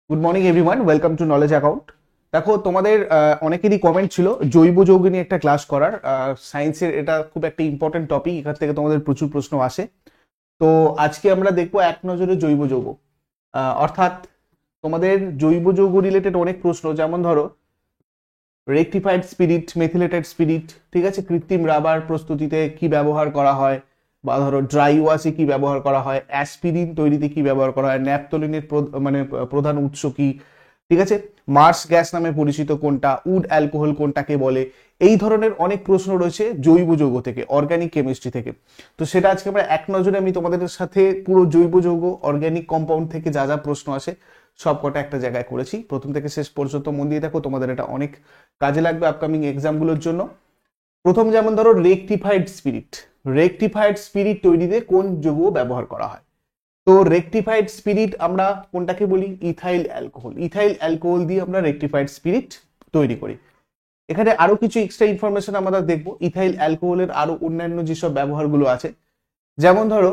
Good morning everyone, welcome to knowledge account. দেখো, তোমাদের অনেকেরই কমেন্ট ছিল জৈব যৌগ নিয়ে একটা ক্লাস করার। সায়েন্সের এটা খুব একটা ইম্পর্টেন্ট টপিক, এখান থেকে তোমাদের প্রচুর প্রশ্ন আসে। তো আজকে আমরা দেখবো এক নজরে জৈব যৌগ, অর্থাৎ তোমাদের জৈব যৌগ রিলেটেড অনেক প্রশ্ন, যেমন ধরো রেকটিফাইড স্পিরিট, মেথিলেটেড স্পিরিট, ঠিক আছে, কৃত্রিম রাবার প্রস্তুতিতে কি ব্যবহার করা হয়, বা ধরো ড্রাই ওয়াশে কি ব্যবহার করা হয়, অ্যাসপিরিন তৈরিতে কি ব্যবহার করা হয়, ন্যাপথলিনের প্রধান উৎস কি, ঠিক আছে, মার্স গ্যাস নামে পরিচিত কোনটা, উড অ্যালকোহল কোনটাকে বলে। এই ধরনের অনেক প্রশ্ন রয়েছে জৈব যৌগ থেকে, অর্গানিক কেমিস্ট্রি থেকে। তো সেটা আজকে আমরা এক নজরে আমি তোমাদের সাথে পুরো জৈব যৌগ অর্গানিক কম্পাউন্ড থেকে যা যা প্রশ্ন আসে সব কটা একটা জায়গায় করেছি। প্রথম থেকে শেষ পর্যন্ত মন দিয়ে দেখো, তোমাদের এটা অনেক কাজে লাগবে আপকামিং এক্সামগুলোর জন্য। প্রথম যেমন ধরো রেকটিফাইড স্পিরিট, রেকটিফাইড স্পিরিট তৈরিতে কোন যৌগ ব্যবহার করা হয়? তো রেকটিফাইড স্পিরিট আমরা কোনটাকে বলি? Ethyl alcohol. ইথাইল অ্যালকোহল দিয়ে আমরা রেকটিফাইড স্পিরিট তৈরি করি। এখানে আরো কিছু এক্সট্রা ইনফরমেশন আমরা দেখবো ইথাইল অ্যালকোহলের আরো অন্যান্য যেসব ব্যবহারগুলো আছে। যেমন ধরো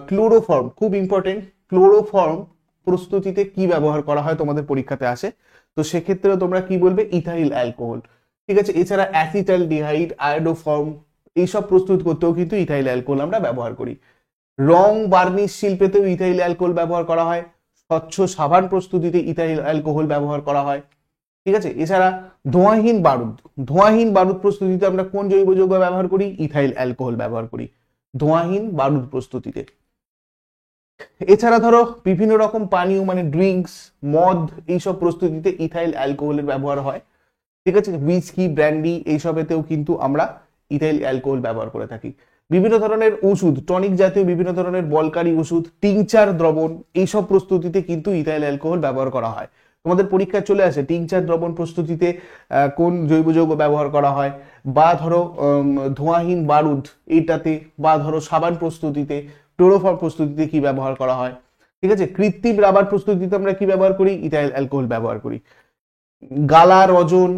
ক্লোরোফর্ম, খুব ইম্পর্টেন্ট। ক্লোরোফর্ম প্রস্তুতিতে কি ব্যবহার করা হয় তোমাদের পরীক্ষাতে আসে, তো সেক্ষেত্রেও তোমরা কি বলবে? ইথাইল অ্যালকোহল, ঠিক আছে। এছাড়া অ্যাসিটালডিহাইড, আয়োডোফর্ম এইসব প্রস্তুত করতেও কিন্তু ইথাইল অ্যালকোহল আমরা ব্যবহার করি। রং বার্নিশ শিল্পেতেও ইথাইল অ্যালকোহল ব্যবহার করা হয়। স্বচ্ছ সাবান প্রস্তুতিতে ইথাইল অ্যালকোহল ব্যবহার করা হয়, ঠিক আছে। এছাড়া ধোঁয়াহীন বারুদ, ধোঁয়াহীন বারুদ প্রস্তুতিতে আমরা কোন জৈব যৌগ ব্যবহার করি? ইথাইল অ্যালকোহল ব্যবহার করি ধোঁয়াহীন বারুদ প্রস্তুতিতে। এছাড়া ধরো বিভিন্ন রকম পানীয় মানে ড্রিঙ্কস, মদ এইসব প্রস্তুতিতে ইথাইল অ্যালকোহলের ব্যবহার হয়, ঠিক আছে। হুইস্কি, ব্র্যান্ডি এইসবেতেও কিন্তু আমরা ইথাইল অ্যালকোহল ব্যবহার করে থাকি। বিভিন্ন ধরনের ওষুধ, টনিক জাতীয় বিভিন্ন ধরনের বলকারী ওষুধ, টিংচার দ্রবণ এইসব প্রস্তুতিতে কিন্তু ইথাইল অ্যালকোহল ব্যবহার করা হয়। তোমাদের পরীক্ষায় চলে আসে টিংচার দ্রবণ প্রস্তুতিতে কোন জৈব যৌগ ব্যবহার করা হয়, বা ধরো ধোঁয়াহীন বারুদ এইটাতে, বা ধরো সাবান প্রস্তুতিতে, ক্লোরোফর্ম প্রস্তুতিতে কি ব্যবহার করা হয়, ঠিক আছে। কৃত্রিম রাবার প্রস্তুতিতে আমরা কি ব্যবহার করি? ইথাইল অ্যালকোহল ব্যবহার করি। গালা, রজন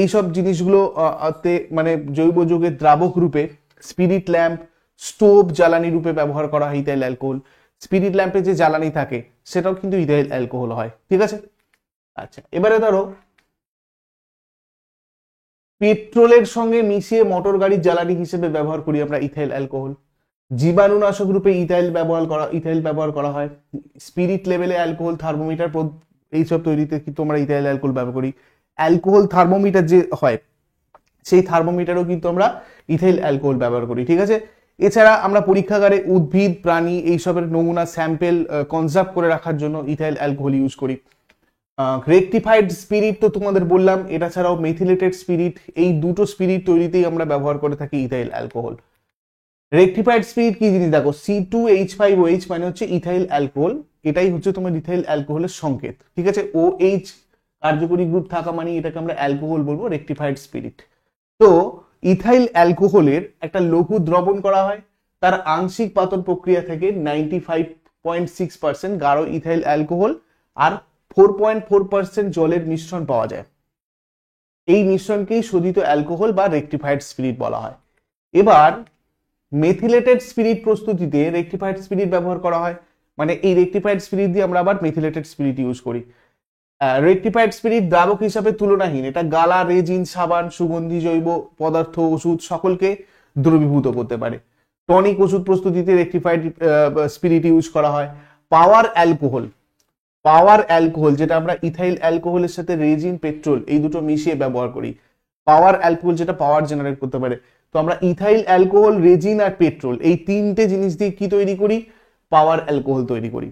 এইসব জিনিসগুলো মানে জৈব যৌগের দ্রাবক রূপে, স্পিরিট ল্যাম্প, স্টোভ জ্বালানি রূপে ব্যবহার করা হয় ইথাইল অ্যালকোহল। স্পিরিট ল্যাম্পে যে জ্বালানি থাকে সেটাও কিন্তু ইথাইল অ্যালকোহল হয়, ঠিক আছে। আচ্ছা, এবারে ধরো পেট্রোলের সঙ্গে মিশিয়ে মোটর গাড়ির জ্বালানি হিসেবে ব্যবহার করি আমরা ইথাইল অ্যালকোহল। জীবাণুনাশক রূপে ইথাইল ব্যবহার করা হয়। স্পিরিট লেভেলে অ্যালকোহল থার্মোমিটার এইসব তৈরিতে কিন্তু আমরা ইথাইল অ্যালকোহল ব্যবহার করি। অ্যালকোহল থার্মোমিটার যে হয় সেই থার্মোমিটারও কিন্তু আমরা ইথাইল অ্যালকোহল ব্যবহার করি, ঠিক আছে। এছাড়া আমরা পরীক্ষাগারে উদ্ভিদ, প্রাণী এইসবের নমুনা স্যাম্পেল কনজার্ভ করে রাখার জন্য ইথাইল অ্যালকোহল ইউজ করি। রেকটিফাইড স্পিরিট তো তোমাদের বললাম, এটা ছাড়াও মেথিলেটেড স্পিরিট, এই দুটো স্পিরিট তৈরিতেই আমরা ব্যবহার করে থাকি ইথাইল অ্যালকোহল। রেকটিফাইড স্পিরিট কি জিনিস দেখো, C2H5OH মানে হচ্ছে ইথাইল অ্যালকোহল, এটাই হচ্ছে তোমার ইথাইল অ্যালকোহলের সংকেত, ঠিক আছে। OH কার্যকরী গ্রুপ থাকা মানে এটাকে আমরা অ্যালকোহল বলবো, রেকটিফাইড স্পিরিট। তো ইথাইল অ্যালকোহলের একটা লঘু দ্রবণ করা হয়, তার আংশিক পাতন প্রক্রিয়া থেকে 95.6% গাঢ় ইথাইল অ্যালকোহল আর 4.4% জলের মিশ্রণ পাওয়া যায়। এই মিশ্রণকেই শোধিত অ্যালকোহল বা রেকটিফাইড স্পিরিট বলা হয়। এবার মেথিলেটেড স্পিরিট প্রস্তুতিতে রেকটিফাইড স্পিরিট ব্যবহার করা হয়, মানে এই রেকটিফাইড স্পিরিট দিয়ে আমরা আবার মেথিলেটেড স্পিরিট ইউজ করি। রেকটিফাইড স্পিরিট দ্রাবক হিসাবে তুলনাহীন, এটা গালা, রেজিন, সাবান, সুগন্ধি জৈব পদার্থ, ওষুধ সকলকে দ্রবীভূত করতে পারে। টনিক ওষুধ প্রস্তুতিতে রেকটিফাইড স্পিরিট ইউজ করা হয়। পাওয়ার অ্যালকোহল, পাওয়ার অ্যালকোহল যেটা আমরা ইথাইল অ্যালকোহলের সাথে রেজিন, পেট্রোল এই দুটো মিশিয়ে ব্যবহার করি। পাওয়ার অ্যালকোহল যেটা পাওয়ার জেনারেট করতে পারে। তো আমরা ইথাইল অ্যালকোহল, রেজিন আর পেট্রোল এই তিনটে জিনিস দিয়ে কি তৈরি করি? পাওয়ার অ্যালকোহল তৈরি করি,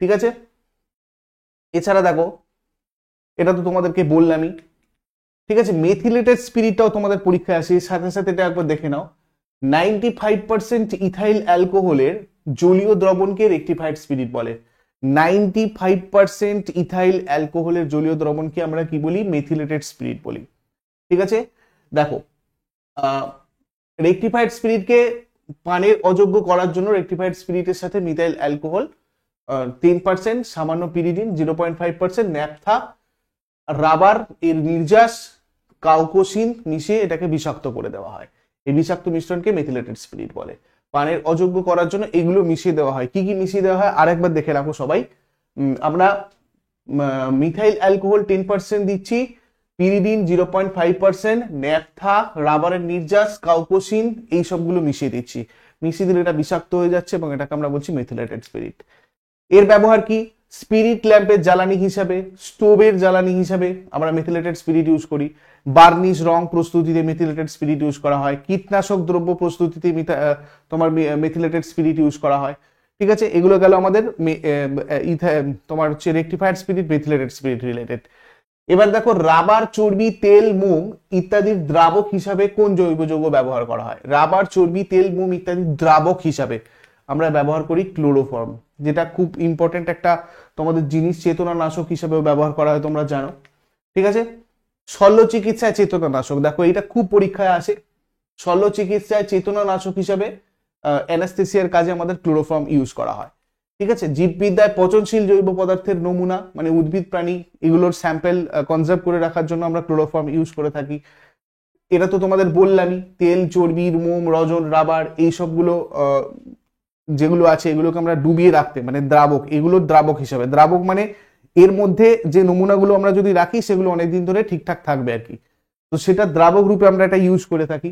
ঠিক আছে। এছাড়া দেখো, এটা তো তোমাদেরকে বললামই, ঠিক আছে। মেথিলেটেড স্পিরিটটাও তোমাদের পরীক্ষায় আসে, সাথে সাথে এটা একবার দেখে নাও। 95% ইথাইল অ্যালকোহলের জলীয় দ্রবণকে রেকটিফাইড স্পিরিট বলে। 95% ইথাইল অ্যালকোহলের জলীয় দ্রবণকে আমরা কি বলি? মেথিলেটেড স্পিরিট বলি, ঠিক আছে। দেখো, রেকটিফাইড স্পিরিটকে পানের অযোগ্য করার জন্য রেকটিফাইড স্পিরিটের সাথে মিথাইল অ্যালকোহল 10%, সামান্য পিরিডিন 0.5%, ন্যাপথা, রাবার এর নির্যাস, কাউকোসিন মিশিয়ে এটাকে বিষাক্ত করে দেওয়া হয়। এই বিষাক্ত মিশ্রণকে মেথিলেটেড স্পিরিট বলে। পানের অযোগ্য করার জন্য এগুলো মিশিয়ে দেওয়া হয়। কি কি মিশিয়ে দেওয়া হয় আরেকবার দেখে রাখো সবাই। আমরা মিথাইল অ্যালকোহল 10% দিচ্ছি, পিরিডিন 0.5%, ন্যাপথা, রাবারের নির্যাস, কাউকোসিন এই সবগুলো মিশিয়ে দিচ্ছি। মিশিয়ে দিলে এটা বিষাক্ত হয়ে যাচ্ছে এবং এটাকে আমরা বলছি মেথিলেটেড স্পিরিট। এর ব্যবহার কি? স্পিরিট ল্যাম্পের জ্বালানি হিসাবে, স্টোভের জ্বালানি হিসাবে আমরা মেথিলেটেড স্পিরিট ইউজ করি। বার্নিশ রং প্রস্তুতিতে মেথিলেটেড স্পিরিট ইউজ করা হয়। কীটনাশক দ্রব্য প্রস্তুতিতে তোমার মেথিলেটেড স্পিরিট ইউজ করা হয়। ঠিক আছে, এগুলো গেল আমাদের তোমার হচ্ছে rectifier spirit, methylated spirit related. এবার দেখো, রাবার, চর্বি, তেল, মোম ইত্যাদির দ্রাবক হিসাবে কোন জৈব যৌগ ব্যবহার করা হয়? রাবার, চর্বি, তেল, মোম ইত্যাদির দ্রাবক হিসাবে আমরা ব্যবহার করি ক্লোরোফর্ম, যেটা খুব ইম্পর্টেন্ট একটা তোমাদের জিনিস, চেতনানাশক হিসাবেও ব্যবহার করা হয়, তোমরা জানো। ঠিক আছে, শল্য চিকিৎসায় চেতনানাশক, দেখো এটা খুব পরীক্ষায় আসে। শল্য চিকিৎসায় চেতনানাশক হিসাবে অ্যানাস্থেসিয়ার কাজে আমাদের ক্লোরোফর্ম ইউজ করা হয়। ঠিক আছে, জীববিদ্যায় পচনশীল জৈব পদার্থের নমুনা মানে উদ্ভিদ প্রাণী এগুলোর স্যাম্পেল কনজার্ভ করে রাখার জন্য আমরা ক্লোরোফর্ম ইউজ করে থাকি। এটা তো তোমাদের বললামই, তেল, চর্বির, মোম, রজন, রাবার এই সবগুলো যেগুলো আছে এগুলোকে আমরা ডুবিয়ে রাখতে মানে দ্রাবক, এগুলোর দ্রাবক হিসাবে। দ্রাবক মানে এর মধ্যে যে নমুনাগুলো আমরা যদি রাখি সেগুলো অনেকদিন ধরে ঠিকঠাক থাকবে আর কি, তো সেটা দ্রাবক রূপে আমরা এটা ইউজ করে থাকি।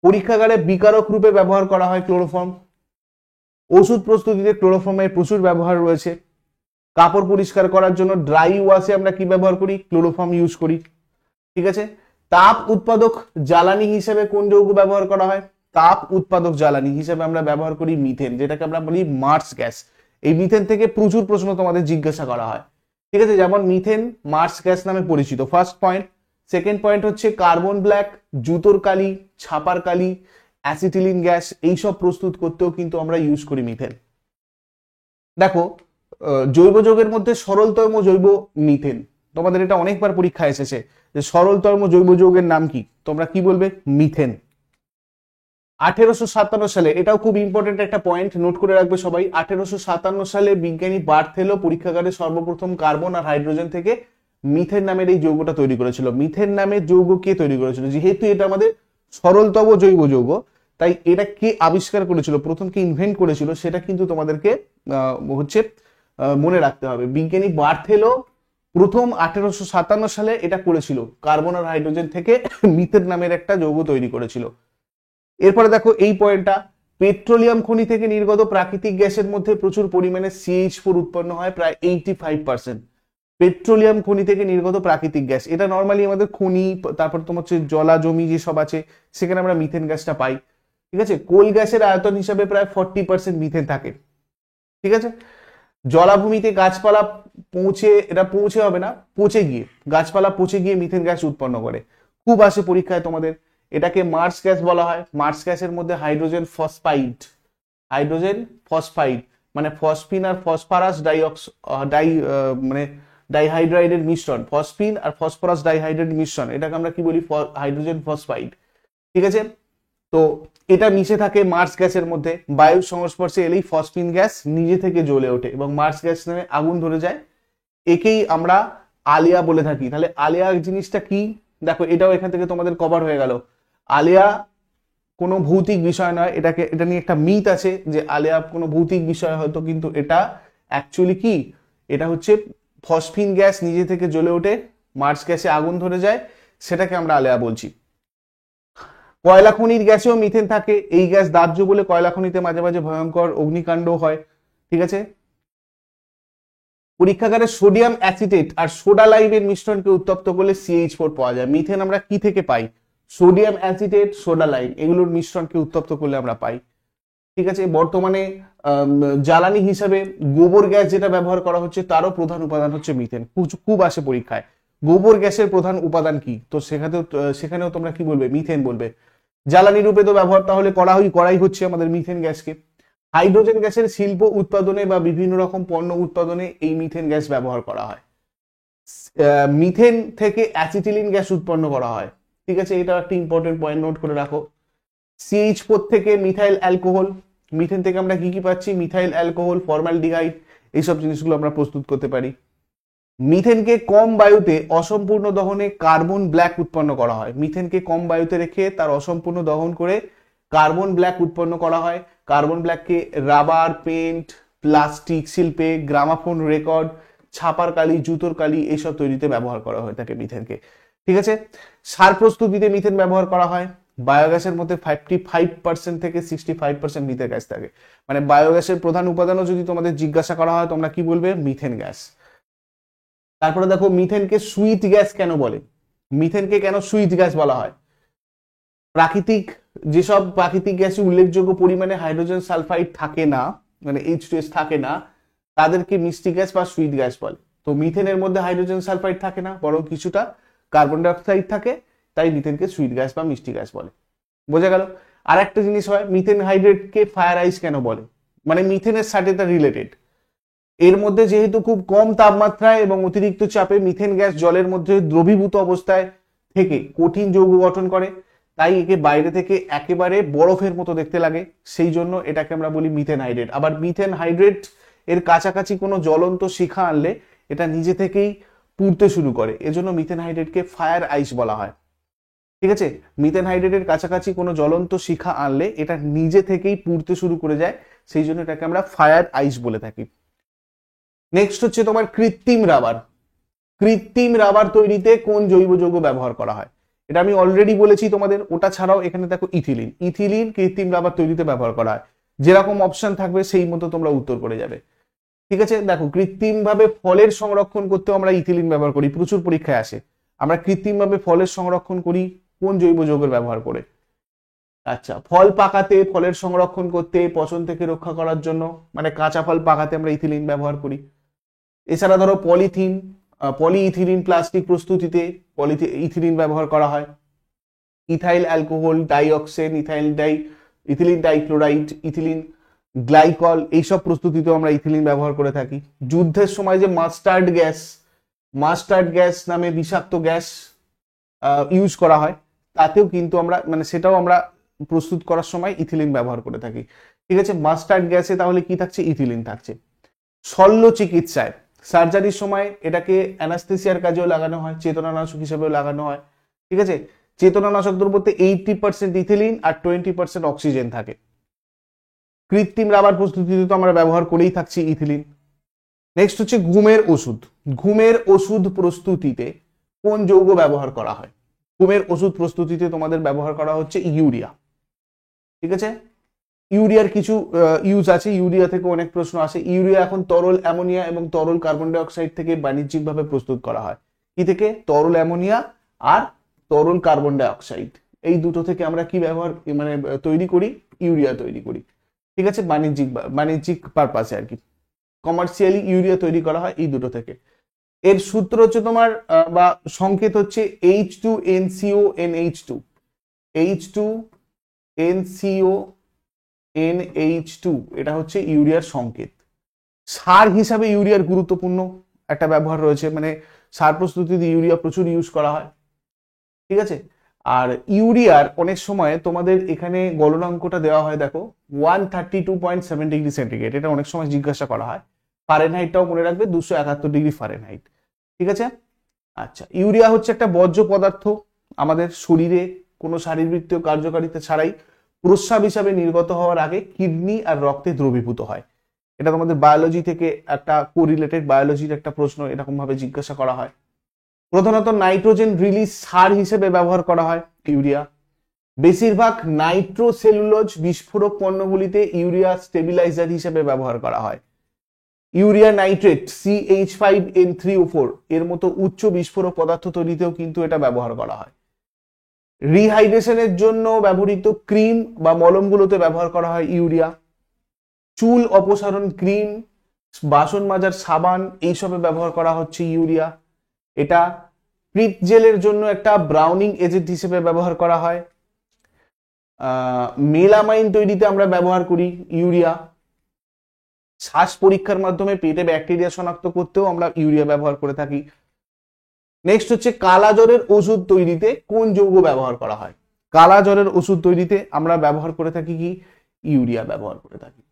পরীক্ষাগারে বিকারক রূপে ব্যবহার করা হয় ক্লোরোফর্ম। ওষুধ প্রস্তুতিতে ক্লোরোফর্মের প্রচুর ব্যবহার রয়েছে। কাপড় পরিষ্কার করার জন্য ড্রাই ওয়াশে আমরা কি ব্যবহার করি? ক্লোরোফর্ম ইউজ করি। ঠিক আছে, তাপ উৎপাদক জ্বালানি হিসেবে কোন যৌগ ব্যবহার করা হয়? তাপ উৎপাদক জ্বালানি হিসেবে আমরা ব্যবহার করি মিথেন, যেটাকে আমরা বলি মার্স গ্যাস। এই মিথেন থেকে প্রচুর প্রশ্ন তোমাদের জিজ্ঞাসা করা হয়। ঠিক আছে, যেমন মিথেন মার্স গ্যাস নামে পরিচিত, ফার্স্ট পয়েন্ট। সেকেন্ড পয়েন্ট হচ্ছে কার্বন ব্ল্যাক, জুতোর কালি, ছাপার কালি, অ্যাসিটিলিন গ্যাস এইসব প্রস্তুত করতেও কিন্তু আমরা ইউজ করি মিথেন। দেখো, জৈব যৌগের মধ্যে সরলতম জৈব মিথেন, তোমাদের এটা অনেকবার পরীক্ষা এসেছে যে সরলতম জৈব যৌগের নাম কি, তোমরা কি বলবে? মিথেন। 1857 সালে, এটাও খুব ইম্পর্টেন্ট একটা পয়েন্ট, নোট করে রাখবে সবাই। 1857 সালে বিজ্ঞানী বার্থেলো পরীক্ষাগারে সর্বপ্রথম কার্বন আর হাইড্রোজেন থেকে মিথেন নামের এই যৌগটা তৈরি করেছিল। মিথেন নামের যৌগ কে তৈরি করেছিল? যেহেতু এটা আমাদের সরলতম জৈব যৌগ, তাই এটা কে আবিষ্কার করেছিল, প্রথম কে ইনভেন্ট করেছিল, সেটা কিন্তু তোমাদেরকে হচ্ছে মনে রাখতে হবে। বিজ্ঞানী বার্থেলো প্রথম 1857 সালে এটা করেছিল, কার্বন আর হাইড্রোজেন থেকে মিথেন নামের একটা যৌগ তৈরি করেছিল। এরপরে দেখো এই পয়েন্টটা, পেট্রোলিয়াম খনি থেকে নির্গত প্রাকৃতিক গ্যাসের মধ্যে প্রচুর পরিমাণে CH4 উৎপন্ন হয়, প্রায় 85%। পেট্রোলিয়াম খনি থেকে নির্গত প্রাকৃতিক গ্যাস, এটা নর্মালি আমাদের খনি, তারপর তোমার হচ্ছে জলা জমি যেসব আছে সেখানে আমরা মিথেন গ্যাসটা পাই। ঠিক আছে, কোল গ্যাসের আয়তন হিসাবে প্রায় 40% মিথেন থাকে। ঠিক আছে, জলাভূমিতে গাছপালা পৌঁছে হবে না, পচে গিয়ে, গাছপালা পচে গিয়ে মিথেন গ্যাস উৎপন্ন করে, খুব আসে পরীক্ষায় তোমাদের। এটাকে মার্স গ্যাস বলা হয়। মার্স গ্যাসের মধ্যে হাইড্রোজেন ফসফাইড মানে ফসফিন আর ফসফরাস মানে ডাইহাইড্রাইডের মিশ্রণ, ফসফিন আর ফসফরাস ডাইহাইড্রাইড মিশ্রণ, এটাকে আমরা কি বলি? Hydrogen phosphide. ঠিক আছে, তো এটা মিশে থাকে মার্স গ্যাসের মধ্যে। বায়ুর সংস্পর্শে এলেই ফসফিন গ্যাস নিজে থেকে জ্বলে ওঠে এবং মার্স গ্যাস নামে আগুন ধরে যায়। একেই আমরা আলিয়া বলে থাকি। তাহলে আলিয়া জিনিসটা কি? দেখো, এটাও এখান থেকে তোমাদের কভার হয়ে গেল। আলিয়া কোনো ভৌতিক বিষয় নয়, এটা নিয়ে একটা মিথ আছে যে আলিয়া কোনো ভৌতিক বিষয় হয়তো, কিন্তু এটা অ্যাকচুয়ালি কি, এটা হচ্ছে ফসফিন গ্যাস নিজে থেকে জ্বলে ওঠে, মার্স গ্যাসে আগুন ধরে যায়, সেটাকে আমরা আলিয়া বলছি। কয়লা খনির গ্যাসেও মিথেন থাকে। এই গ্যাস দাহ্য বলে কয়লা খনিতে মাঝে মাঝে ভয়ঙ্কর অগ্নিকাণ্ড হয়। ঠিক আছে, পরীক্ষাগারে সোডিয়াম অ্যাসিটেট আর সোডা লাইমের মিশ্রণকে উত্তপ্ত করলে CH4 পাওয়া যায়। মিথেন আমরা কি থেকে পাই? সোডিয়াম অ্যাসিটেট, সোডা লাইম এগুলোর মিশ্রণকে উত্তপ্ত করলে আমরা পাই। ঠিক আছে, বর্তমানে জ্বালানি হিসাবে গোবর গ্যাস যেটা ব্যবহার করা হচ্ছে তারও প্রধান উপাদান হচ্ছে মিথেন, খুব আসে পরীক্ষায়। গোবর গ্যাসের প্রধান উপাদান কি? তো সেখানেও তোমরা কি বলবে? মিথেন বলবে। জ্বালানি রূপে তো ব্যবহার তাহলে করাই হচ্ছে আমাদের মিথেন গ্যাসকে। হাইড্রোজেন গ্যাসের শিল্প উৎপাদনে বা বিভিন্ন রকম পণ্য উৎপাদনে এই মিথেন গ্যাস ব্যবহার করা হয়। মিথেন থেকে অ্যাসিটিলিন গ্যাস উৎপন্ন করা হয়। ঠিক আছে, এটা একটা ইম্পর্টেন্ট পয়েন্ট, নোট করে রাখো। CH4 থেকে মিথাইল অ্যালকোহল, মিথেন থেকে আমরা কি কি পাচ্ছি? মিথাইল অ্যালকোহল, ফর্মালডিহাইড, এইসব জিনিসগুলো আমরা প্রস্তুত করতে পারি। মিথেনকে কম বায়ুতে অসম্পূর্ণ দহনে কার্বন ব্ল্যাক উৎপন্ন করা হয়। মিথেনকে কম বায়ুতে রেখে তার অসম্পূর্ণ দহন করে কার্বন ব্ল্যাক উৎপন্ন করা হয়। কার্বন ব্ল্যাককে রাবার, পেন্ট, প্লাস্টিক শিল্পে, গ্রামাফোন রেকর্ড, ছাপার কালি, জুতোর কালি এইসব তৈরিতে ব্যবহার করা হয়ে থাকে মিথেনকে। ঠিক আছে, সার প্রস্তুতিতে মিথেন ব্যবহার করা হয়। বায়োগ্যাসের মধ্যে 55% থেকে 65% মিথেন গ্যাস থাকে। মানে বায়োগ্যাসের প্রধান উপাদানও যদি তোমাদের জিজ্ঞাসা করা হয় তোমরা কি বলবে? Methane gas. তারপরে দেখো মিথেনকে সুইট গ্যাস কেন বলে? মিথেনকে কেন সুইট গ্যাস বলা হয়? প্রাকৃতিক যেসব প্রাকৃতিক গ্যাসে উল্লেখযোগ্য পরিমাণে হাইড্রোজেন সালফাইড থাকে না, মানে H2S থাকে না, তাদেরকে মিষ্টি গ্যাস বা সুইট গ্যাস বলে। তো মিথেনের মধ্যে হাইড্রোজেন সালফাইড থাকে না, বরং কিছুটা কার্বন ডাইঅক্সাইড থাকে, তাই মিথেনকে সুইট গ্যাস বা মিষ্টি গ্যাস বলে। বোঝা গেল? আর একটা জিনিস হয়, মিথেন হাইড্রেটকে ফায়ার আইস কেন বলে? মানে মিথেনের সাথে তা রিলেটেড। এর মধ্যে যেহেতু খুব কম তাপমাত্রায় এবং অতিরিক্ত চাপে মিথেন গ্যাস জলের মধ্যে দ্রবীভূত অবস্থায় থেকে কঠিন যৌগ গঠন করে, তাই একে বাইরে থেকে একেবারে বরফের মতো দেখতে লাগে, সেই জন্য এটাকে আমরা বলি মিথেন হাইড্রেট। আবার মিথেন হাইড্রেট এর কাছাকাছি কোনো জ্বলন্ত শিখা আনলে এটা নিজে থেকেই পুড়তে শুরু করে, এজন্য মিথেন হাইড্রেটকে ফায়ার আইস বলা হয়। ঠিক আছে, মিথেন হাইড্রেটের কাছাকাছি কোনো জ্বলন্ত শিখা আনলে এটা নিজে থেকেই পুড়তে শুরু করে যায়, সেই জন্য এটাকে আমরা ফায়ার আইস বলে থাকি। নেক্সট হচ্ছে তোমার কৃত্রিম রাবার। কৃত্রিম রাবার তৈরিতে কোন জৈব যৌগ ব্যবহার করা হয়? এটা আমি অলরেডি বলেছি তোমাদের। ওটা ছাড়াও এখানে দেখো ইথিলিন। ইথিলিন কৃত্রিম রাবার তৈরিতে ব্যবহার করা হয়। যেরকম অপশন থাকবে সেই মতো তোমরা উত্তর করে যাবে। ঠিক আছে, দেখো কৃত্রিম ভাবে ফলের সংরক্ষণ করতেও আমরা ইথিলিন ব্যবহার করি, প্রচুর পরীক্ষায় আসে। আমরা কৃত্রিম ভাবে ফলের সংরক্ষণ করি কোন জৈব যৌগের ব্যবহার করে? আচ্ছা, ফল পাকাতে, ফলের সংরক্ষণ করতে, পচন থেকে রক্ষা করার জন্য, মানে কাঁচা ফল পাকাতে আমরা ইথিলিন ব্যবহার করি। এছাড়া ধরো পলিইথিলিন প্লাস্টিক প্রস্তুতিতে ইথিলিন ব্যবহার করা হয়। Ethyl alcohol, dioxane, ethylene dichloride, ethylene glycol, এইসব প্রস্তুতিতেও আমরা ইথিলিন ব্যবহার করে থাকি। যুদ্ধের সময় যে মাস্টার্ড গ্যাস নামে বিষাক্ত গ্যাস ইউজ করা হয়, তাতেও কিন্তু আমরা মানে সেটাও আমরা প্রস্তুত করার সময় ইথিলিন ব্যবহার করে থাকি। ঠিক আছে, মাস্টার্ড গ্যাসে তাহলে কি থাকছে? ইথিলিন থাকছে। শল্য চিকিৎসায়, সার্জারির সময় এটাকে অ্যানাস্থেসিয়ার কাজেও লাগানো হয়, চেতনানাশক হিসেবেও লাগানো হয়। ঠিক আছে, চেতনানাশক দ্রব্যতে 80% ইথিলিন আর 20% অক্সিজেন থাকে। কৃত্রিম রাবার প্রস্তুতিতে তো আমরা ব্যবহার করেই থাকছি ইথিলিন। নেক্সট হচ্ছে ঘুমের ওষুধ। ঘুমের ওষুধ প্রস্তুতিতে কোন যৌগ ব্যবহার করা হয়? ঘুমের ওষুধ প্রস্তুতিতে তোমাদের ব্যবহার করা হচ্ছে ইউরিয়া। ঠিক আছে, ইউরিয়ার কিছু ইউজ আছে, ইউরিয়া থেকে অনেক প্রশ্ন আসে। ইউরিয়া এখন তরল অ্যামোনিয়া এবং তরল কার্বন ডাইঅক্সাইড থেকে বাণিজ্যিকভাবে প্রস্তুত করা হয়। কি থেকে? তরল অ্যামোনিয়া আর তরল কার্বন ডাইঅক্সাইড, এই দুটো থেকে আমরা কি মানে তৈরি করি? ইউরিয়া তৈরি করি। ঠিক আছে, বাণিজ্যিক পারপাসে আর কি, কমার্শিয়ালি ইউরিয়া তৈরি করা হয় এই দুটো থেকে। এর সূত্র হচ্ছে তোমার বা সংকেত হচ্ছে H2NCO NH2। H2NCO NH2 এটা হচ্ছে ইউরিয়ার সংকেত। সার হিসাবে ইউরিয়ার গুরুত্বপূর্ণ একটা ব্যবহার রয়েছে, মানে সার প্রস্তুতিতে ইউরিয়া প্রচুর ইউজ করা হয়। ঠিক আছে, আর ইউরিয়ার অনেক সময় তোমাদের এখানে গলনাঙ্কটা দেওয়া হয়, দেখো 132.7 ডিগ্রি সেন্টিগ্রেড, এটা অনেক সময় জিজ্ঞাসা করা হয়। ফারেনহাইটটাও মনে রাখবে, 271 ডিগ্রি ফারেনহাইট। ঠিক আছে, আচ্ছা, ইউরিয়া হচ্ছে একটা বর্জ্য পদার্থ, আমাদের শরীরে কোনো শারীরবৃত্তীয় কার্যকারিতা ছাড়াই প্রস্রাব হিসাবে নির্গত হওয়ার আগে কিডনি আর রক্তে দ্রবীভূত হয়। এটা তোমাদের বায়োলজি থেকে একটা কোরিলেটেড বায়োলজির একটা প্রশ্ন, এরকম ভাবে জিজ্ঞাসা করা হয়। প্রধানত নাইট্রোজেন রিলিজ সার হিসেবে ব্যবহার করা হয় ইউরিয়া। বেশিরভাগ নাইট্রোসেলুলোজ বিস্ফোরক পণ্যগুলিতে ইউরিয়া স্টেবিলাইজার হিসেবে ব্যবহার করা হয়। ইউরিয়া নাইট্রেট CH5N3O4 এর মতো উচ্চ বিস্ফোরক পদার্থ তৈরিতেও কিন্তু এটা ব্যবহার করা হয়। রিহাইড্রেশনের জন্য ব্যবহৃত ক্রিম বা মলমগুলোতে ব্যবহার করা হয় ইউরিয়া। চুল অপসারণ ক্রিম, বাসন মাজার সাবান, এইসবে ব্যবহার করা হচ্ছে ইউরিয়া। এটা প্রিটজেলের জন্য একটা ব্রাউনিং এজেন্ট হিসেবে ব্যবহার করা হয়। মেলামাইন তৈরিতে আমরা ব্যবহার করি ইউরিয়া। শ্বাস পরীক্ষার মাধ্যমে পেটে ব্যাকটেরিয়া শনাক্ত করতেও আমরা ইউরিয়া ব্যবহার করে থাকি। নেক্সট হচ্ছে কালা জ্বরের ওষুধ তৈরিতে কোন যৌগ ব্যবহার করা হয়? কালা জ্বরের ওষুধ তৈরিতে আমরা ব্যবহার করে থাকি কি? ইউরিয়া ব্যবহার করে থাকি।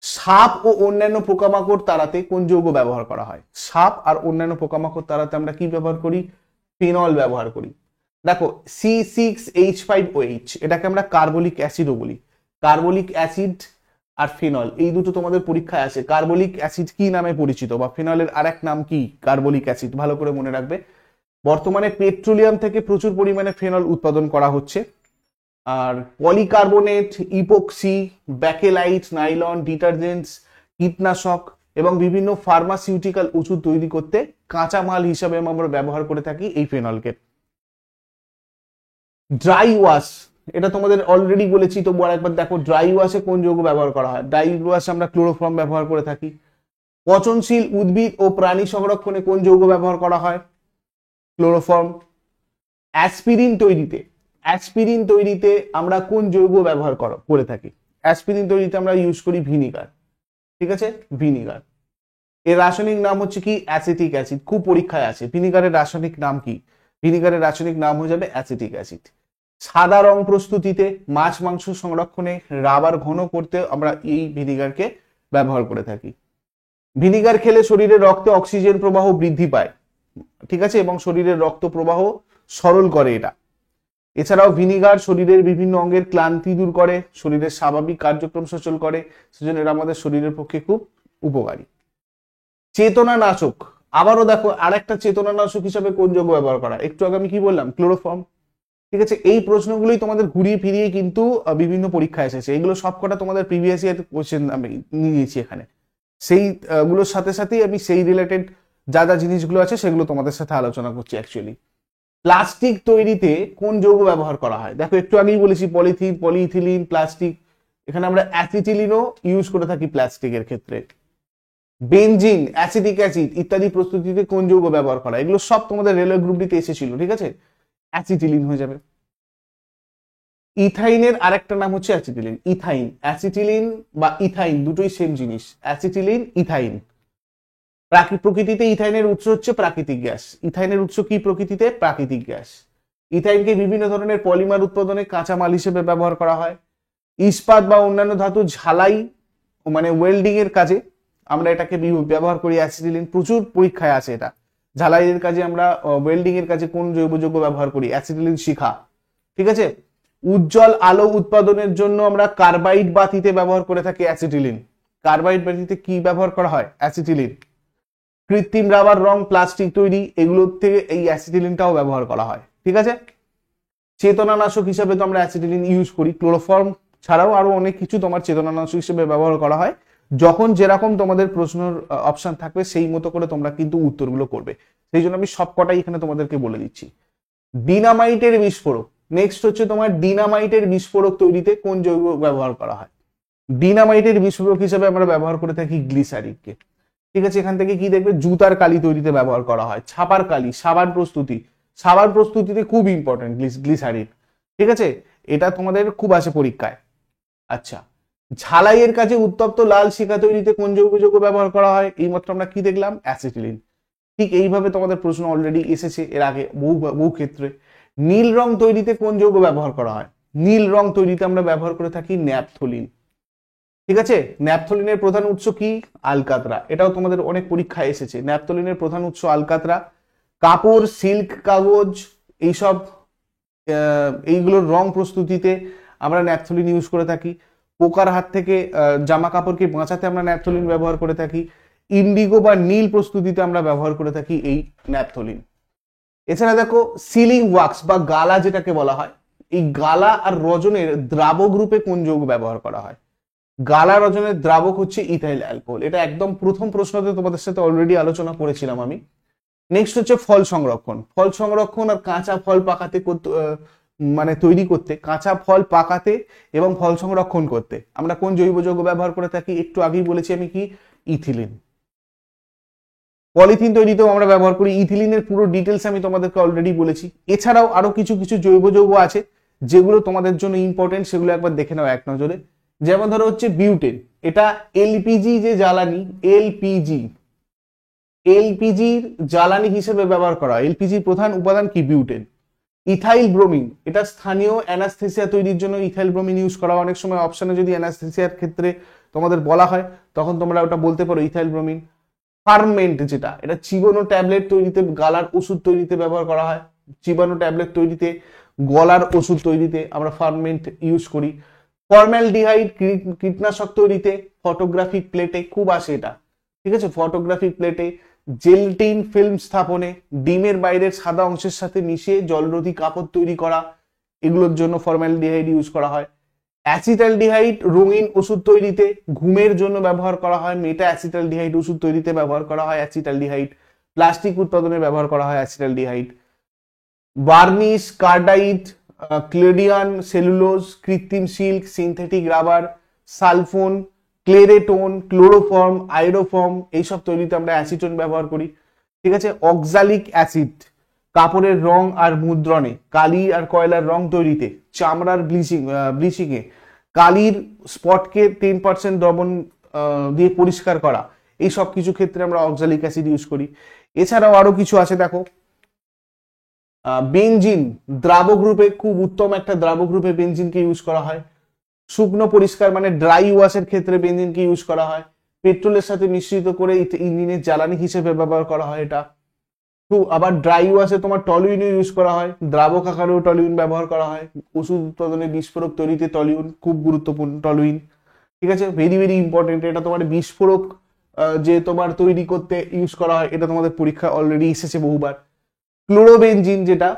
সাপ ও অন্যান্য পোকামাকড় তাড়াতে কোন যৌগ ব্যবহার করা হয়? সাপ আর অন্যান্য পোকামাকড় তাড়াতে আমরা কি ব্যবহার করি? ফেনল ব্যবহার করি। দেখো C6H5OH, এটাকে আমরা কার্বলিক অ্যাসিডও বলি। কার্বলিক অ্যাসিড আর ফিনল, এই দুটো তোমাদের পরীক্ষায় আসে। কার্বলিক অ্যাসিড কি নামে পরিচিত বা ফিনলের আরেক নাম কি? কার্বলিক অ্যাসিড, ভালো করে মনে রাখবে। বর্তমানে পেট্রোলিয়াম থেকে প্রচুর পরিমাণে ফেনল উৎপাদন করা হচ্ছে। আর পলিকার্বনেট, ইপক্সি, ব্যাকেলাইট, নাইলন, ডিটারজেন্টস, কীটনাশক এবং বিভিন্ন ফার্মাসিউটিক্যাল ওষুধ তৈরি করতে কাঁচা মাল হিসাবে আমরা ব্যবহার করে থাকি এই ফেনলকে। ড্রাই ওয়াশ, এটা তোমাদের অলরেডি বলেছি, তবু আরেকবার দেখো, ড্রাই ওয়াশে কোন যৌগ ব্যবহার করা হয়? ড্রাই ওয়াশে আমরা ক্লোরোফর্ম ব্যবহার করে থাকি। পচনশীল উদ্ভিদ ও প্রাণী সংরক্ষণে কোন যৌগ ব্যবহার করা হয়? ক্লোরোফর্ম। অ্যাসপিরিন তৈরিতে আমরা কোন যৌগ ব্যবহার করে থাকি? অ্যাসপিরিন তৈরিতে আমরা ইউজ করি ভিনিগার। ঠিক আছে, ভিনিগার। এর রাসায়নিক নাম হচ্ছে কি? Acetic acid. খুব পরীক্ষায় আছে। ভিনিগারের রাসায়নিক নাম কি? ভিনিগারের রাসায়নিক নাম হয়ে যাবে অ্যাসিটিক অ্যাসিড। সাদা রং প্রস্তুতিতে, মাছ মাংস সংরক্ষণে, রাবার ঘন করতে আমরা এই ভিনিগারকে ব্যবহার করে থাকি। ভিনিগার খেলে শরীরে রক্তে অক্সিজেন প্রবাহ বৃদ্ধি পায়, ঠিক আছে, এবং শরীরের রক্ত প্রবাহ সরল করে এটা। এছাড়াও ভিনিগার শরীরের বিভিন্ন অঙ্গের ক্লান্তি দূর করে, শরীরের স্বাভাবিক কার্যক্রম সচল করে, সেজন্য এটা আমাদের শরীরের পক্ষে খুব উপকারী। চেতনানাশক, আবারও দেখো আরেকটা চেতনানাশক হিসাবে কোন যৌগ ব্যবহার করা? একটু আগে আমি কি বললাম? ক্লোরোফর্ম। ঠিক আছে, এই প্রশ্নগুলোই তোমাদের ঘুরিয়ে ফিরিয়ে কিন্তু বিভিন্ন পরীক্ষায় এসেছে। এগুলো সবকটা তোমাদের প্রিভিয়াস ইয়ার কোশ্চেন আমি নিয়েছি এখানে। সেই গুলোর সাথে সাথেই আমি সেই রিলেটেড যা যা জিনিসগুলো আছে সেগুলো তোমাদের সাথে আলোচনা করছি অ্যাকচুয়ালি। প্লাস্টিক তৈরিতে কোন যৌগ ব্যবহার করা হয়? দেখো একটু আগেই বলেছি পলিথিন, পলিইথিলিন, প্লাস্টিক। এখানে আমরা অ্যাসিটিলিনও ইউজ করে থাকি প্লাস্টিকের ক্ষেত্রে। বেনজিন, অ্যাসিটিক অ্যাসিড ইত্যাদি প্রস্তুতিতে কোন যৌগ ব্যবহার করা? এগুলো সব তোমাদের রেলওয়ে গ্রুপ ডিতে এসেছিল, ঠিক আছে। অ্যাসিটিলিন হয়ে যাবে। ইথাইনের আরেকটা নাম হচ্ছে অ্যাসিটিলিন। ইথাইন, অ্যাসিটিলিন বা ইথাইন দুটোই সেম জিনিস। Acetylene, ethyne. প্রকৃতিতে ইথাইনের উৎস হচ্ছে প্রাকৃতিক গ্যাস। ইথাইনের উৎস কি প্রকৃতিতে? প্রাকৃতিক গ্যাস। ইথাইনকে বিভিন্ন ধরনের পলিমার উৎপাদনে কাঁচামাল হিসেবে ব্যবহার করা হয়। ইস্পাত বা অন্যান্য ধাতু ঝালাই মানে ওয়েল্ডিং এর কাজে আমরা এটাকে ব্যবহার করি। অ্যাসিটিলিন প্রচুর পরীক্ষায় আছে এটা। ঝালাইয়ের কাজে আমরা, ওয়েল্ডিং এর কাজে কোন জৈব যৌগ ব্যবহার করি? অ্যাসিটিলিন শিখা। ঠিক আছে। উজ্জ্বল আলো উৎপাদনের জন্য আমরা কার্বাইড বাতিতে ব্যবহার করে থাকি অ্যাসিটিলিন। কার্বাইড বাতিতে কি ব্যবহার করা হয়? অ্যাসিটিলিন। কৃত্রিম রাবার, রং, প্লাস্টিক তৈরি, এগুলোর থেকে এই অ্যাসিটিলিনটাও ব্যবহার করা হয়। ঠিক আছে। চেতনানাশক হিসেবে তো আমরা অ্যাসিটিলিন ইউজ করি। ক্লোরোফর্ম ছাড়াও আরো অনেক কিছু তোমার চেতনানাশক হিসেবে ব্যবহার করা হয়। যখন যেরকম তোমাদের প্রশ্নের অপশন থাকবে সেই মতো করে তোমরা কিন্তু উত্তরগুলো করবে। সেই জন্য আমি সবকটাই এখানে তোমাদেরকে বলে দিচ্ছি। ডিনামাইটের বিস্ফোরক, নেক্সট হচ্ছে তোমার ডিনামাইটের বিস্ফোরক তৈরিতে কোন যৌগ ব্যবহার করা হয়? ডিনামাইটের বিস্ফোরক হিসেবে আমরা ব্যবহার করে থাকি গ্লিসারিনকে। ঠিক আছে। এখান থেকে কি দেখবে? জুতার কালি তৈরিতে ব্যবহার করা হয়। ছাপার কালি, সাবান প্রস্তুতি, সাবান প্রস্তুতিতে খুব ইম্পর্টেন্ট গ্লিসারিন। ঠিক আছে, এটা তোমাদের খুব আসে পরীক্ষায়। আচ্ছা, ঝালাইয়ের কাজে উত্তপ্ত লাল শিখা তৈরিতে কোন যৌগ ব্যবহার করা হয়? এইমাত্র আমরা কি দেখলাম? অ্যাসিটিলিন। ঠিক এইভাবে তোমাদের প্রশ্ন অলরেডি এসেছে এর আগে বহু ক্ষেত্রে। নীল রং তৈরিতে কোন যৌগ ব্যবহার করা হয়? নীল রং তৈরিতে আমরা ব্যবহার করে থাকি ন্যাপথলিন। ঠিক আছে। ন্যাপথলিনের প্রধান উৎস কি? আলকাতরা। এটাও তোমাদের অনেক পরীক্ষায় এসেছে। ন্যাপথলিনের প্রধান উৎস আলকাতরা। কাপড়, সিল্ক, কাগজ, এইসব এইগুলোর রং প্রস্তুতিতে আমরা ন্যাপথলিন ইউজ করে থাকি। পোকার হাত থেকে জামা কাপড়কে বাঁচাতে আমরা ন্যাপথলিন ব্যবহার করে থাকি। ইন্ডিগো বা নীল প্রস্তুতিতে আমরা ব্যবহার করে থাকি এই ন্যাপথলিন। এছাড়া দেখো সিলিং ওয়াক্স বা গালা যেটাকে বলা হয়, এই গালা আর রজনের দ্রাবক রূপে কোন যৌগ ব্যবহার করা হয়? গালা রজনের দ্রাবক হচ্ছে ইথাইল অ্যালকোহল। এটা একদম প্রথম প্রশ্নতে তোমাদের সাথে অলরেডি আলোচনা করেছিলাম আমি। নেক্সট হচ্ছে ফল সংরক্ষণ। ফল সংরক্ষণ আর কাঁচা ফল পাকাতে মানে তৈরি করতে, কাঁচা ফল পাকাতে এবং ফল সংরক্ষণ করতে আমরা কোন জৈব যৌগ ব্যবহার করে থাকি? একটু আগেই বলেছি আমি কি? ইথিলিন। পলিথিন তৈরিতেও আমরা ব্যবহার করি। ইথিলিনের পুরো ডিটেলস আমি তোমাদেরকে অলরেডি বলেছি। এছাড়াও আরো কিছু কিছু জৈব যৌগ আছে যেগুলো তোমাদের জন্য ইম্পর্টেন্ট, সেগুলো একবার দেখে নাও এক নজরে। যেমন ধরো হচ্ছে বিউটেন। এটা এলপিজি যে জ্বালানি, এলপিজির জ্বালানি হিসেবে ব্যবহার করা হয়। এলপিজির প্রধান উপাদান কি? বিউটেন। ইথাইল ব্রোমিন, এটা স্থানীয় অ্যানাস্থেসিয়া তৈরির জন্য ইথাইল ব্রোমিন ইউজ করা হয়। অনেক সময় অপশনে যদি অ্যানাস্থেসিয়ার ক্ষেত্রে তোমাদের বলা হয় তখন তোমরা ওটা বলতে পারো ইথাইল ব্রোমিন। ফার্মেন্ট যেটা, এটা চিবানো ট্যাবলেট তৈরিতে, গালার ওষুধ তৈরিতে ব্যবহার করা হয়। চিবানো ট্যাবলেট তৈরিতে, গলার ওষুধ তৈরিতে আমরা ফার্মেন্ট ইউজ করি। ফর্মালডিহাইড কীটনাশক তৈরিতে, ফটোগ্রাফিক প্লেটে খুব আসে এটা, ঠিক আছে, ফটোগ্রাফিক প্লেটে, জেলটিন ফিল্ম স্থাপনে, ডিমের বাইরের সাদা অংশের সাথে মিশিয়ে জলরোধী কাপড় তৈরি করা, এগুলোর জন্য ফর্মালডিহাইড ইউজ করা হয়। অ্যাসিটালডিহাইড রঙিন ওষুধ তৈরিতে, ঘুমের জন্য ব্যবহার করা হয়। মেটা অ্যাসিটালডিহাইড ওষুধ তৈরিতে ব্যবহার করা হয় অ্যাসিটালডিহাইড। প্লাস্টিক উৎপাদনে ব্যবহার করা হয় অ্যাসিটালডিহাইড। বার্নিশ, কার্ডাইট, ক্লেডিয়ান, সেলুলোজ, কৃত্রিম silk, synthetic rubber, sulphone, ক্লেরেটোন, chloroform, আইরোফর্ম, এইসব তৈরিতে আমরা অ্যাসিটোন ব্যবহার করি, ঠিক আছে। অক্সালিক অ্যাসিড কাপড়ের রং আর মুদ্রণে, কালি আর কয়লার রং তৈরিতে, চামড়ার ব্লিচিং এ, কালির স্পটকে 10% দ্রবণ দিয়ে পরিষ্কার করা, এই সব কিছু ক্ষেত্রে আমরা অক্সালিক অ্যাসিড ইউজ করি। এছাড়াও আরো কিছু আছে দেখো, বেনজিন দ্রাবক রূপে, খুব উত্তম একটা দ্রাবক রূপে বেনজিনকে ইউজ করা হয়। শুকনো পরিষ্কার মানে ড্রাই ওয়াশের ক্ষেত্রে বেনজিনকে ইউজ করা হয়। পেট্রোলের সাথে মিশ্রিত করে ইঞ্জিনের জ্বালানি হিসেবে ব্যবহার করা হয় এটা। তো আবার ড্রাই ওয়াশে তোমার টলিউনও ইউজ করা হয়, দ্রাবক আকারেও টলিউন ব্যবহার করা হয়। ওষুধ উৎপাদনে বিস্ফোরক তৈরিতে টলিউন খুব গুরুত্বপূর্ণ, টলিউন, ঠিক আছে, ভেরি ভেরি ইম্পর্টেন্ট। এটা তোমার বিস্ফোরক যে তোমার তৈরি করতে ইউজ করা হয়, এটা তোমাদের পরীক্ষা অলরেডি এসেছে বহুবার। ক্লোরোবেনজিন যেটা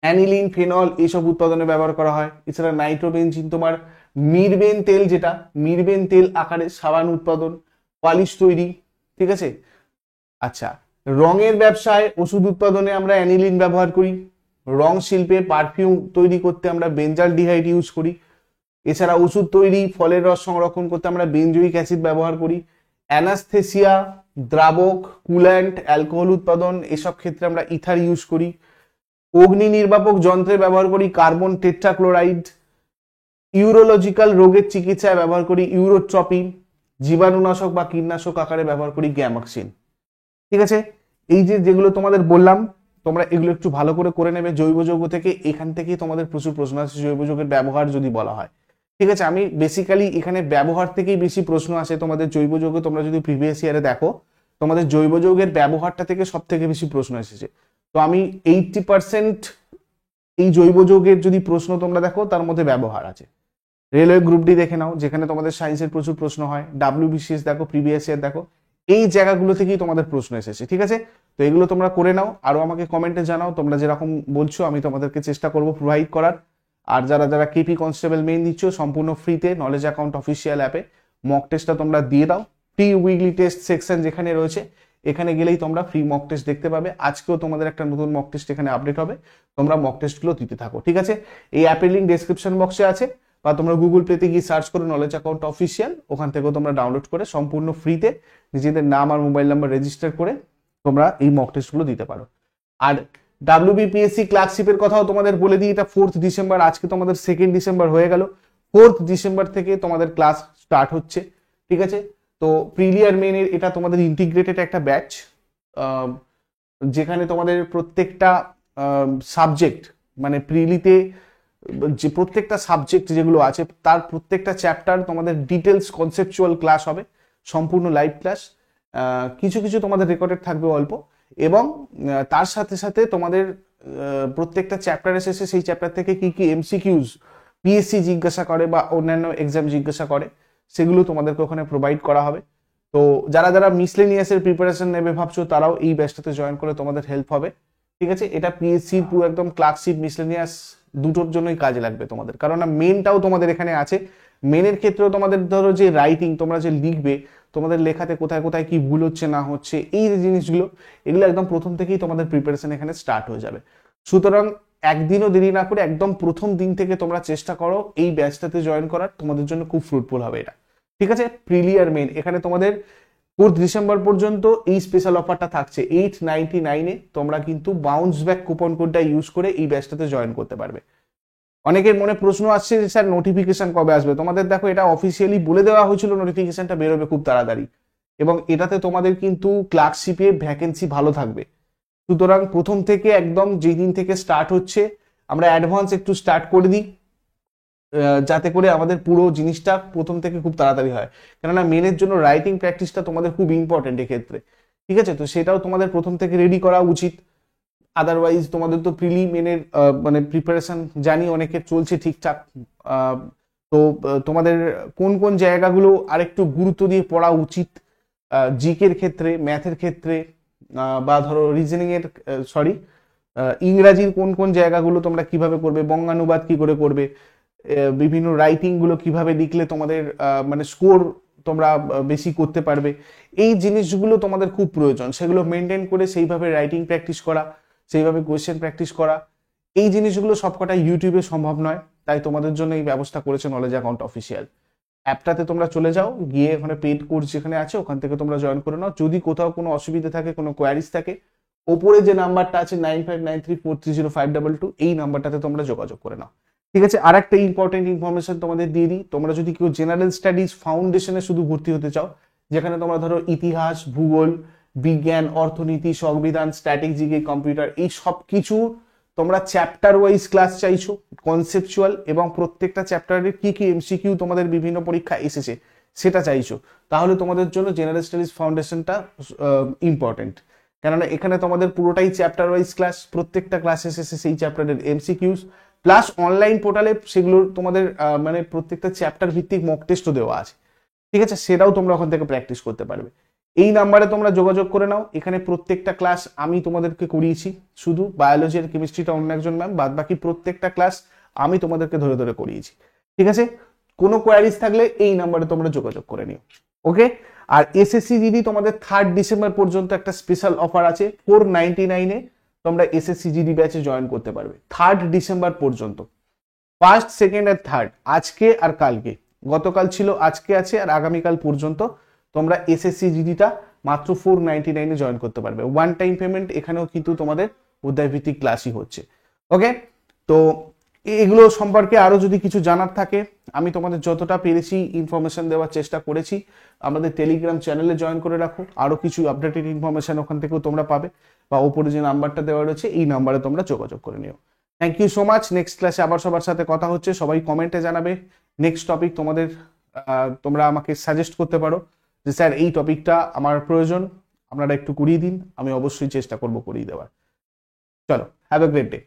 অ্যানিলিন, ফেনল এইসব উৎপাদনে ব্যবহার করা হয়। এছাড়া নাইট্রোবেনজিন তোমার মিরবেন তেল, যেটা মিরবেন তেল আকারে সাবান উৎপাদন, পালিশ তৈরি, ঠিক আছে। আচ্ছা, রঙের ব্যবসায়, ওষুধ উৎপাদনে আমরা অ্যানিলিন ব্যবহার করি। রং শিল্পে, পারফিউম তৈরি করতে আমরা বেঞ্জালডিহাইড ইউজ করি। এছাড়া ওষুধ তৈরি, ফলের রস সংরক্ষণ করতে আমরা বেনজোইক অ্যাসিড ব্যবহার করি। অ্যানাস্থেসিয়া, দ্রাবক, কুল্যান্ট, অ্যালকোহল উৎপাদন, এসব ক্ষেত্রে আমরা ইথার ইউজ করি। অগ্নি নির্বাপক যন্ত্রে ব্যবহার করি কার্বন টেট্রাক্লোরাইড। ইউরোলজিক্যাল রোগের চিকিৎসায় ব্যবহার করি ইউরোট্রপি। জীবাণুনাশক বা কীটনাশক আকারে ব্যবহার করি গ্যামাক্সিন, ঠিক আছে। এই যেগুলো তোমাদের বললাম, তোমরা এগুলো একটু ভালো করে নেবে। জৈব যৌগ থেকে, এখান থেকেই তোমাদের প্রচুর প্রশ্ন আসে জৈব যৌগের ব্যবহার যদি বলা হয়, ঠিক আছে। আমি বেসিক্যালি এখানে ব্যবহার থেকেই বেশি প্রশ্ন আসে তোমাদের জৈব যৌগ। তোমরা যদি প্রিভিয়াস ইয়ারে দেখো, তোমাদের জৈব যৌগের ব্যবহারটা থেকে সব থেকে বেশি প্রশ্ন এসেছে। তো আমি 80% এই জৈব যৌগের যদি প্রশ্ন তোমরা দেখো, তার মধ্যে ব্যবহার আছে। রেলওয়ে গ্রুপ ডি দেখে নাও, যেখানে তোমাদের সায়েন্সের প্রচুর প্রশ্ন হয়। WBCS দেখো, প্রিভিয়াস ইয়ার দেখো, এই জায়গাগুলো থেকেই তোমাদের প্রশ্ন এসেছে, ঠিক আছে। তো এগুলো তোমরা করে নাও, আরো আমাকে কমেন্টে জানাও তোমরা যেরকম বলছো, আমি তোমাদেরকে চেষ্টা করব প্রোভাইড করার। আর যারা যারা কেপি কনস্টেবল মেইন দিচ্ছ, সম্পূর্ণ ফ্রিতে নলেজ অ্যাকাউন্ট অফিসিয়াল অ্যাপে মক টেস্টটা তোমরা দিয়ে দাও। প্রি উইকলি টেস্ট সেকশন যেখানে রয়েছে, এখানে গেলেই তোমরা ফ্রি মক টেস্ট দেখতে পাবে। আজকেও তোমাদের একটা নতুন মক টেস্ট এখানে আপডেট হবে, তোমরা মক টেস্টগুলো দিতে থাকো, ঠিক আছে। এই অ্যাপের লিঙ্ক ডেসক্রিপশন বক্সে আছে, বা তোমরা গুগল প্লেতে গিয়ে সার্চ করো নলেজ অ্যাকাউন্ট অফিসিয়াল, ওখান থেকেও তোমরা ডাউনলোড করে সম্পূর্ণ ফ্রিতে নিজেদের নাম আর মোবাইল নাম্বার রেজিস্টার করে তোমরা এই মক টেস্টগুলো দিতে পারো। আর WBPSC ক্লার্কশিপের কথাও তোমাদের বলে দিই, এটা 4th ডিসেম্বর, আজকে তোমাদের 2nd ডিসেম্বর হয়ে গেল। 4th ডিসেম্বর থেকে তোমাদের ক্লাস স্টার্ট হচ্ছে, ঠিক আছে। তো প্রিলিয়ার মেনের এটা তোমাদের ইন্টিগ্রেটেড একটা ব্যাচ, যেখানে তোমাদের প্রত্যেকটা সাবজেক্ট, মানে প্রিলিতে যে প্রত্যেকটা সাবজেক্ট যেগুলো আছে, তার প্রত্যেকটা চ্যাপ্টার তোমাদের ডিটেলস কনসেপচুয়াল ক্লাস হবে, সম্পূর্ণ লাইভ ক্লাস। কিছু কিছু তোমাদের রেকর্ডেড থাকবে অল্প, এবং তার সাথে সাথে তোমাদের প্রত্যেকটা চ্যাপ্টারের শেষে সেই চ্যাপ্টার থেকে কি কি MCQs PSC জিজ্ঞাসা করে বা অন্যান্য এক্সাম জিজ্ঞাসা করে, সেগুলো তোমাদেরকে ওখানে প্রোভাইড করা হবে। তো যারা যারা মিসলেনিয়াসের প্রিপারেশন নেবে ভাবছো, তারাও এই ব্যাচটাতে জয়েন করে তোমাদের হেল্প হবে, ঠিক আছে। এটা PSC পুরো একদম ক্লার্কশিপ মিসলেনিয়াস দুটোর জন্যই কাজে লাগবে তোমাদের, কারণ মেনটাও তোমাদের এখানে আছে। মেনের ক্ষেত্রেও তোমাদের ধরো যে রাইটিং, তোমরা যে লিখবে, তোমাদের লেখাতে কোথায় কোথায় কি ভুল হচ্ছে না হচ্ছে, এই যে জিনিসগুলো, এগুলো একদম প্রথম থেকেই তোমাদের প্রিপারেশন এখানে স্টার্ট হয়ে যাবে। সুতরাং একদিনও দেরি না করে একদম প্রথম দিন থেকে তোমরা চেষ্টা করো এই ব্যাচটাতে জয়েন করার, তোমাদের জন্য খুব ফ্রুটফুল হবে এটা, ঠিক আছে। প্রিলিয়ার মেন এখানে তোমাদের 4th ডিসেম্বর পর্যন্ত এই স্পেশাল অফারটা থাকছে। 899-এ তোমরা কিন্তু বাউন্স ব্যাক কুপন কোডটা ইউজ করে এই ব্যাচটাতে জয়েন করতে পারবে। অনেকের মনে প্রশ্ন আসছে যে স্যার নোটিফিকেশন কবে আসবে, তোমাদের দেখো এটা অফিসিয়ালি বলে দেওয়া হয়েছিল, নোটিফিকেশনটা বেরোবে খুব তাড়াতাড়ি, এবং এটাতে তোমাদের কিন্তু ক্লার্কশিপে ভ্যাকেন্সি ভালো থাকবে। সুতরাং প্রথম থেকে একদম যেই দিন থেকে স্টার্ট হচ্ছে, আমরা অ্যাডভান্স একটু স্টার্ট করে দিই, যাতে করে আমাদের পুরো জিনিসটা প্রথম থেকে খুব তাড়াতাড়ি হয়। কেননা মেনের জন্য রাইটিং প্র্যাকটিসটা তোমাদের খুব ইম্পর্টেন্ট এক্ষেত্রে, ঠিক আছে। তো সেটাও তোমাদের প্রথম থেকে রেডি করা উচিত। আদারওয়াইজ তোমাদের তো প্রিলি মেনের মানে প্রিপারেশন জানি অনেকের চলছে ঠিকঠাক, তো তোমাদের কোন কোন জায়গাগুলো আরেকটু গুরুত্ব দিয়ে পড়া উচিত জিকের ক্ষেত্রে, ম্যাথের ক্ষেত্রে, বা ধরো রিজনিং এর সরি ইংরাজির কোন কোন জায়গাগুলো তোমরা কিভাবে করবে, বঙ্গানুবাদ কি করে করবে, বিভিন্ন রাইটিং গুলো কিভাবে লিখলে তোমাদের মানে স্কোর তোমরা বেশি করতে পারবে, এই জিনিসগুলো তোমাদের খুব প্রয়োজন। সেগুলো মেনটেন করে সেইভাবে রাইটিং প্র্যাকটিস করা, সেইভাবে কোয়েশ্চেন প্র্যাকটিস করা, এই জিনিসগুলো সবকটা ইউটিউবে সম্ভব নয়। তাই তোমাদের জন্য এই ব্যবস্থা করেছে নলেজ অ্যাকাউন্ট অফিসিয়াল। অ্যাপটাতে তোমরা চলে যাও, গিয়ে ওখানে পেইড কোর্স যেখানে আছে ওখান থেকে তোমরা জয়েন করে নাও। যদি কোথাও কোনো অসুবিধা থাকে, কোনো কোয়ারিজ থাকে, ওপরে যে নাম্বারটা আছে 9593430522, এই নাম্বারটাতে তোমরা যোগাযোগ করে নাও। ঠিক আছে, আর একটা ইম্পর্টেন্ট ইনফরমেশন তোমাদের দিয়ে দিই। তোমরা যদি কেউ জেনারেল স্টাডিজ ফাউন্ডেশনে শুধু ভর্তি হতে চাও, যেখানে তোমরা ধরো ইতিহাস, ভূগোল, বিজ্ঞান, অর্থনীতি, সংবিধান, স্ট্র্যাটেজি, কম্পিউটার, এই সব কিছু তোমরা চ্যাপ্টার ওয়াইজ ক্লাস চাইছো, কনসেপচুয়াল, এবং প্রত্যেকটা চ্যাপ্টারের কি কি এমসিকিউ তোমাদের বিভিন্ন পরীক্ষা এসেছে সেটা চাইছো, তাহলে তোমাদের জন্য জেনারেল স্টাডিজ ফাউন্ডেশনটা ইম্পর্টেন্ট। কেননা এখানে তোমাদের পুরোটাই চ্যাপ্টার ওয়াইজ ক্লাস, প্রত্যেকটা ক্লাসে শেষে সেই চ্যাপ্টারের এমসিকিউস, প্লাস অনলাইন পোর্টালে সেগুলোর তোমাদের মানে প্রত্যেকটা চ্যাপ্টার ভিত্তিক মক টেস্টও দেওয়া আছে। ঠিক আছে, সেটাও তোমরা ওখান থেকে প্র্যাকটিস করতে পারবে। এই নাম্বারে তোমরা যোগাযোগ করে নাও। এখানে প্রত্যেকটা ক্লাস আমি তোমাদেরকে করিয়েছি, শুধু বায়োলজি আর কেমিস্ট্রিটা অন্য একজন ম্যাম, বাদ বাকি প্রত্যেকটা ক্লাস আমি তোমাদেরকে ধরে ধরে করিয়েছি। ঠিক আছে, কোনো কোয়ারিজ থাকলে এই নাম্বারে তোমরা যোগাযোগ করে নিও। ওকে, আর এসএসসি জিডি তোমাদের 3 ডিসেম্বর পর্যন্ত একটা স্পেশাল অফার আছে, 499-এ তোমরা এসএসসি জিডি ব্যাচে জয়েন করতে পারবে 3 ডিসেম্বর পর্যন্ত। ফার্স্ট, সেকেন্ড আর থার্ড, আজকে আর কালকে, গতকাল ছিল, আজকে আছে, আর আগামীকাল পর্যন্ত তোমরা এসএসসি জিডিটা মাত্র 499-এ জয়েন করতে পারবে। ওয়ান টাইম পেমেন্ট, এখানেও কিন্তু তোমাদের অধ্যায়ভিত্তিক ক্লাসই হচ্ছে। ওকে, তো এগুলো সম্পর্কে আরো যদি কিছু জানার থাকে, আমি তোমাদের যতটা পেরেছি ইনফরমেশন দেওয়ার চেষ্টা করেছি। আমাদের টেলিগ্রাম চ্যানেলে জয়েন করে রাখো, আরো কিছু আপডেটেড ইনফরমেশন ওখান থেকেও তোমরা পাবে, বা ওপরে যে নাম্বারটা দেওয়া রয়েছে এই নাম্বারে তোমরা যোগাযোগ করে নিও। Thank you so much. Next ক্লাসে আবার সবার সাথে কথা হচ্ছে। সবাই কমেন্টে জানাবে নেক্সট টপিক তোমাদের, তোমরা আমাকে সাজেস্ট করতে পারো যে স্যার এই টপিকটা আমার প্রয়োজন, আপনারা একটু করিয়ে দিন, আমি অবশ্যই চেষ্টা করব করিয়ে দেওয়ার। চলো, হ্যাভ এ গ্রেট ডে।